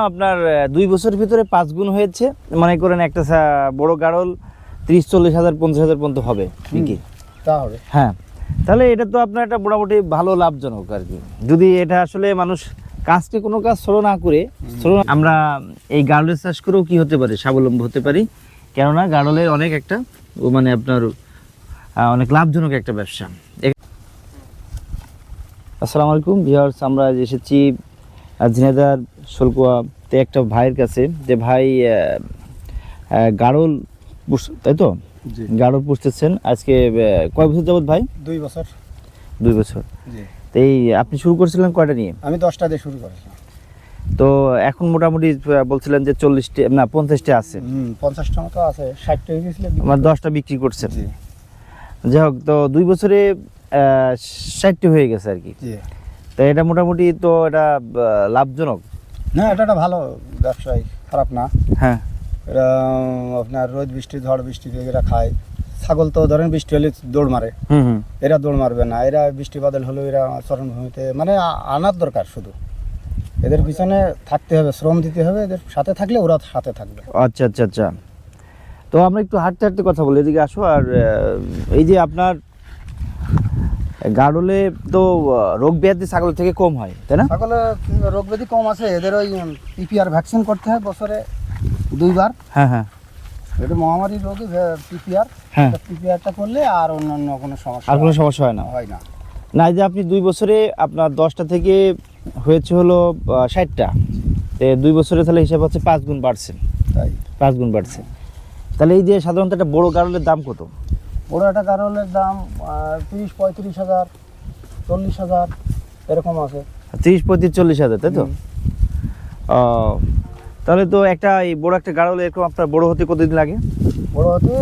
আপনার 2 বছরের ভিতরে 5 গুণ হয়েছে, মনে করেন একটা বড় গাড়ল 30-40 হাজার 50 হাজার পর্যন্ত হবে নাকি? তাহলে হ্যাঁ, তাহলে এটা তো আপনার একটা মোটামুটি ভালো লাভজনক আর কি। যদি এটা আসলে মানুষ কাজকে কোনো কাজ ছোট না করে আমরা এই গাড়লের চাষ করেও কি হতে পারে, স্বাবলম্বী হতে পারি। কেননা গাড়লের অনেক একটা মানে আপনার অনেক লাভজনক একটা ব্যবসা। আসসালামু আলাইকুম ভিউয়ার্স, আমরা এসেছি ঝিনাইদহ শোলকুয়াতে একটা ভাইয়ের কাছে, যে ভাই গাড়ল তাই তো গাড়ল পুষতেছেন। আজকে কয় বছর যাবত ভাই? 2 বছর। 2 বছর। জি। তো এই আপনি শুরু করেছিলেন কয়টা নিয়ে? আমি 10টা দিয়ে শুরু করেছিলাম। তো এখন মোটামুটি বলছিলেন যে 40টা না 50টা আছে। 50টা মতো আছে, 60টা হয়ে গেছিল। আমার 10টা বিক্রি করছেন। জি। যাই হোক, তো 2 বছরে 60টা হয়ে গেছে আর কি। জি। তো এটা মোটামুটি তো এটা লাভজনক না, এটা একটা ভালো ব্যবসায়, খারাপ না। হ্যাঁ, এটা আপনার রোদ বৃষ্টি ঝড় বৃষ্টি এরা খায়। ছাগল তো ধরেন বৃষ্টি হলে দৌড় মারে, এরা দৌড় মারবে না। এরা বৃষ্টি বাদল হলেও এরা চরণভূমিতে মানে আনার দরকার, শুধু এদের পিছনে থাকতে হবে, শ্রম দিতে হবে। এদের সাথে থাকলে ওরা সাথে থাকবে। আচ্ছা আচ্ছা আচ্ছা। তো আমরা একটু হাঁটতে হাঁটতে কথা বলি, এদিকে আসো। আর এই যে আপনার গাড়লে তো রোগ ব্যাধি ছাগল থেকে কম হয়, তাই না? ছাগলের রোগ ব্যাধি কম আছে। এদের ওই পিপিআর ভ্যাকসিন করতে হয় বছরে 2 বার। হ্যাঁ হ্যাঁ, এটা মহামারী রোগে পিপিআর। হ্যাঁ, পিপিআরটা করলে আর অন্যান্য কোনো সমস্যা আর কোনো সমস্যা হয় না। হয় না। না, এই যে আপনি 2 বছরে আপনার 10টা থেকে হয়েছে হলো 60টা, 2 বছরে তাহলে হিসাব হচ্ছে 5 গুণ বাড়ছে। তাই 5 গুণ বাড়ছে। তাহলে এই যে সাধারণত একটা বড় গাড়লের দাম কত? বড় একটা গাড়লের দাম 30-35 হাজার, 40 হাজার এরকম আছে। 30-35-40 হাজার, তাই তো? তাহলে তো একটা এই বড় একটা গাড়ল এরকম আপনার বড় হতে কতদিন লাগে? বড় হতে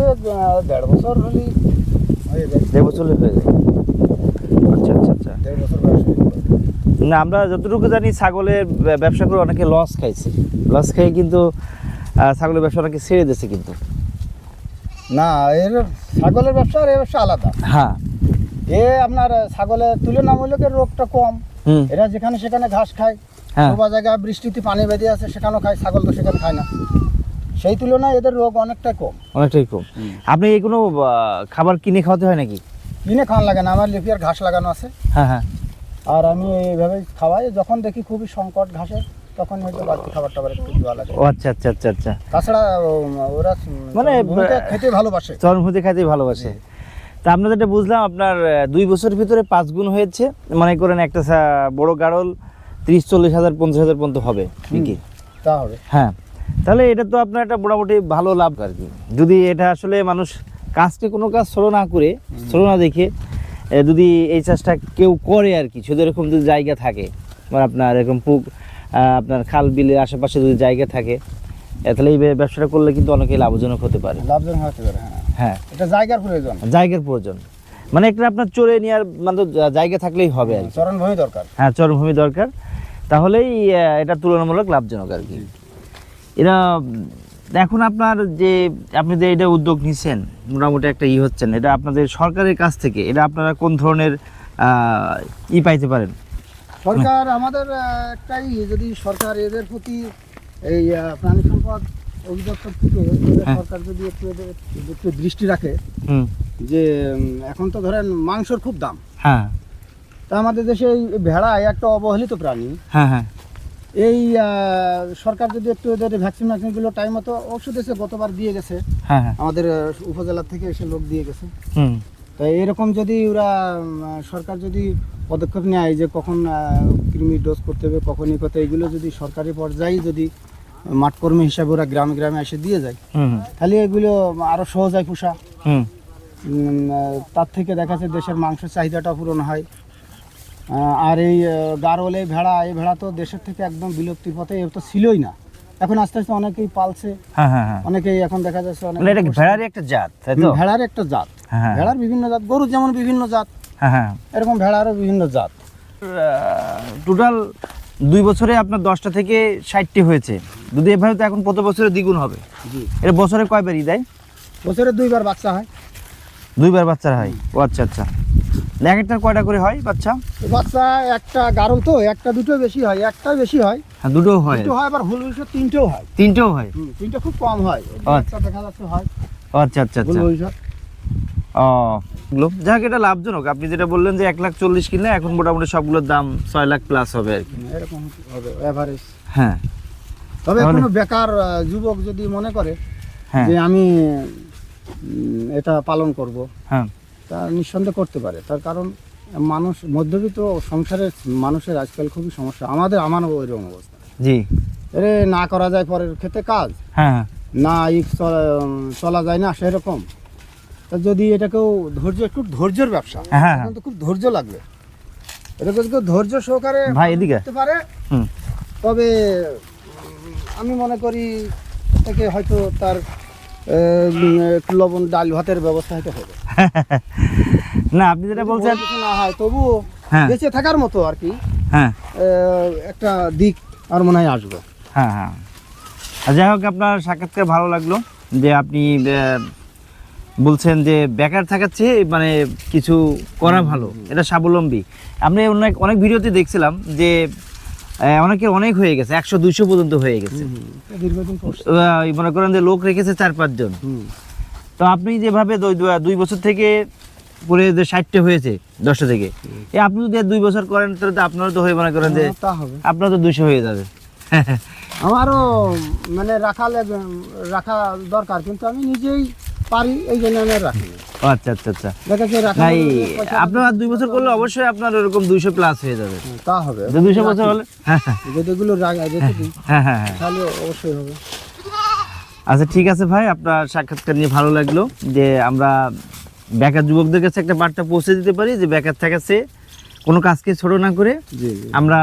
1.5 বছর হলেই হয়ে যায়। 1.5 বছর হয়ে যায়। আচ্ছা আচ্ছা আচ্ছা। 1.5 বছর বয়স হয়ে যায়। না, আমরা যতটুকু জানি ছাগলের ব্যবসা করে অনেকে লস খাইছে, লস খেয়ে কিন্তু ছাগলের ব্যবসা অনেকে ছেড়ে দিয়েছে কিন্তু। না, এর ছাগলের ব্যবসা আর এর ব্যবসা আলাদা। হ্যাঁ, আপনার ছাগলের তুলনামূলক রোগটা কম। এরা যেখানে সেখানে ঘাস খায়, ডোবা জায়গায় বৃষ্টিতে পানি বেঁধে আছে সেখানেও খায়, ছাগল তো সেখানে খায় না। সেই তুলনায় এদের রোগ অনেকটাই কম। অনেকটাই কম। আপনি এই কোনো খাবার কিনে খাওয়াতে হয় নাকি? কিনে খাওয়ান লাগে না, আমার লিপিয়ার ঘাস লাগানো আছে। হ্যাঁ হ্যাঁ। আর আমি এইভাবেই খাওয়াই। যখন দেখি খুবই সংকট ঘাসের, তখন হয়তো বাড়তি খাবার টাবার একটু দেওয়া লাগে। ও আচ্ছা আচ্ছা আচ্ছা আচ্ছা। তাছাড়া ওরা মানে খেতে ভালোবাসে, চরমভূমিতে খাইতে ভালোবাসে। তা আমরা যেটা বুঝলাম, আপনার 2 বছরের ভিতরে 5 গুণ হয়েছে, মনে করেন একটা বড় গাড়ল 30-40 হাজার 50 হাজার পর্যন্ত হবে নাকি? তা হবে। হ্যাঁ, তাহলে এটা তো আপনার একটা মোটামুটি ভালো লাভ আর কি। যদি এটা আসলে মানুষ কাজকে কোনো কাজ ছোট না করে, ছোট না দেখে যদি এই চাষটা কেউ করে আর কি, শুধু এরকম যদি জায়গা থাকে, মানে আপনার এরকম আপনার খাল বিলের আশেপাশে যদি জায়গা থাকে, তাহলে এই ব্যবসাটা করলে কিন্তু অনেকেই লাভজনক হতে পারে। লাভজনক হতে পারে। হ্যাঁ, এটা জায়গার প্রয়োজন। জায়গার প্রয়োজন মানে একটা আপনার চড়ে নেওয়ার মানে জায়গা থাকলেই হবে আর কি। চরণভূমি দরকার। হ্যাঁ, চরণভূমি দরকার, তাহলেই এটা তুলনামূলক লাভজনক আর কি। এরা এখন আপনার যে আপনি যে এটা উদ্যোগ নিচ্ছেন, মোটামুটি একটা হচ্ছেন, এটা আপনাদের সরকারের কাছ থেকে এটা আপনারা কোন ধরনের পাইতে পারেন? সরকার আমাদের একটাই, যদি সরকার এদের প্রতি এই প্রাণী সম্পদ অধিদপ্তর থেকে সরকার যদি একটু দৃষ্টি রাখে, যে এখন তো ধরেন মাংসর খুব দাম। হ্যাঁ, তা আমাদের দেশে এই ভেড়া একটা অবহেলিত প্রাণী। হ্যাঁ হ্যাঁ। এই সরকার যদি একটু এদের ভ্যাকসিনগুলো টাইম মতো, ওষুধ এসে গতবার দিয়ে গেছে। হ্যাঁ হ্যাঁ, আমাদের উপজেলা থেকে এসে লোক দিয়ে গেছে। তাই এরকম যদি ওরা সরকার যদি পদক্ষেপ নেয় যে কখন কৃমি ডোজ করতে হবে, কখনই করতে, এইগুলো যদি সরকারি পর্যায়ে যদি মাঠকর্মী হিসাবে ওরা গ্রামে গ্রামে এসে দিয়ে যায়, তাহলে এগুলো আরো সহজ হয় পোষা। তার থেকে দেখা যাচ্ছে দেশের মাংসের চাহিদাটা পূরণ হয়। আর এই গাড়ল এই ভেড়া তো দেশের থেকে একদম বিলুপ্তির পথে, এ তো ছিলই না, এখন আস্তে আস্তে অনেকেই পালছে। অনেকেই এখন দেখা যাচ্ছে ভেড়ার একটা জাত, ভেড়ার একটা জাত। ভেড়ার বিভিন্ন জাত, গরু যেমন বিভিন্ন জাত, এরকম ভেড়ারও বিভিন্ন জাত। টোটাল 2 বছরে আপনার 10টা থেকে 60টি হয়েছে। যদি এভাবে তো এখন প্রতি বছরে দ্বিগুণ হবে। এটা বছরে কয়বারই দেয়? বছরে 2 বার বাচ্চা হয়। 2 বার বাচ্চা হয়? ও আচ্ছা আচ্ছা। এক একটার কয়টা করে হয় বাচ্চা? বাচ্চা একটা গাড়ল তো একটা দুটো বেশি হয়, একটা বেশি হয়। হ্যাঁ, দুটোও হয়, দুটো হয়, আবার ভুল ভবিষ্যৎ তিনটেও হয়। তিনটেও হয়। তিনটে খুব কম হয়, আচ্ছা। একটা দেখা যাচ্ছে হয় ও আচ্ছা আচ্ছা ভুল আচ্ছা। ভবিষ্যৎ। ও যাক, এটা লাভজনক। আপনি যেটা বললেন যে 1,40,000 কিনলে এখন মোটামুটি সবগুলোর দাম 6 লাখ প্লাস হবে আর কি। এরকম হবে এভারেজ। হ্যাঁ তবে তাহলে- কোনো বেকার যুবক যদি মনে করে হ্যাঁ যে আমি এটা পালন করব, হ্যাঁ তা নিঃসন্দেহে করতে পারে। তার কারণ মানুষ মধ্যবিত্ত সংসারের মানুষের আজকাল খুবই সমস্যা, আমারও ওইরকম অবস্থা। জি এরে না করা যায় পরের ক্ষেত্রে কাজ, হ্যাঁ হ্যাঁ না চলা যায় না সেরকম। তা যদি এটাকেও একটু ধৈর্যের ব্যবসা, হ্যাঁ। কিন্তু খুব ধৈর্য লাগবে। এটা যদি কেউ ধৈর্য সহকারে ভাই এদিকে। করতে পারে, হুম। তবে আমি মনে করি থেকে হয়তো তার একটু লবণ ডাল ভাতের ব্যবস্থা হয়তো হবে। না আপনি যেটা যদি বলছেন, বড় কিছু না হয় তবুও হ্যাঁ বেঁচে থাকার মতো আর কি হ্যাঁ একটা দিক আর মনে হয় আসবে। হ্যাঁ হ্যাঁ। আর যাই হোক, আপনার সাক্ষাৎকার ভালো লাগলো যে আপনি বলছেন যে বেকার থাকার চেয়ে মানে কিছু করা ভালো, এটা স্বাবলম্বী। আমরা অনেক ভিডিওতে দেখছিলাম যে অনেকের অনেক হয়ে গেছে, 100-200 পর্যন্ত হয়ে গেছে। দীর্ঘদিন করছে। মনে করেন যে লোক রেখেছে 4-5 জন। তো আপনি যেভাবে 2 বছর থেকে করে যে 60টা হয়েছে 10টা থেকে, আপনি যদি 2 বছর করেন তাহলে তো আপনারও তো হয়ে মনে করেন যে তা হবে। আপনার তো 200 হয়ে যাবে। আমারও মানে রাখা দরকার, কিন্তু আমি নিজেই পারি, এই জন্য আমি আর রাখি না। ও আচ্ছা আচ্ছা আচ্ছা। দেখা যাচ্ছে রাখা নাই, পয়সা আপনার আর 2 বছর করলে অবশ্যই আপনার ওরকম 200 প্লাস হয়ে যাবে। তা হবে। যে 200 বছর হলে হ্যাঁ যদি এগুলো রেখে দিই হ্যাঁ হ্যাঁ হ্যাঁ। তাহলে অবশ্যই হবে। আচ্ছা ঠিক আছে ভাই, আপনার সাক্ষাৎকার নিয়ে ভালো লাগলো যে আমরা বেকার যুবকদের কাছে একটা বার্তা পৌঁছে দিতে পারি যে বেকার থাকাছে কোনো কাজকে ছোট না করে জি আমরা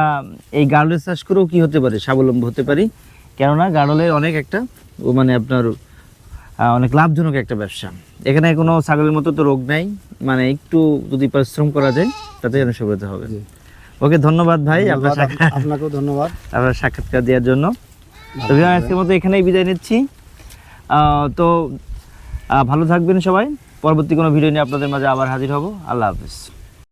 এই গার্ডের চাষ করেও কি হতে পারে, স্বাবলম্বী হতে পারি। কেননা গার্ডলের অনেক একটা মানে আপনার অনেক লাভজনক একটা ব্যবসা। এখানে কোনো ছাগলের মতো তো রোগ নাই, মানে একটু যদি পরিশ্রম করা যায় তাতে যেন সফলতা হবে। জি। ওকে, ধন্যবাদ ভাই আপনার আপনাকেও ধন্যবাদ। আপনার সাক্ষাৎকার দেওয়ার জন্য। তো আজকের মতো এখানেই বিদায় নিচ্ছি। তো ভালো থাকবেন সবাই। পরবর্তী কোনো ভিডিও নিয়ে আপনাদের মাঝে আবার হাজির হব। আল্লাহ হাফেজ।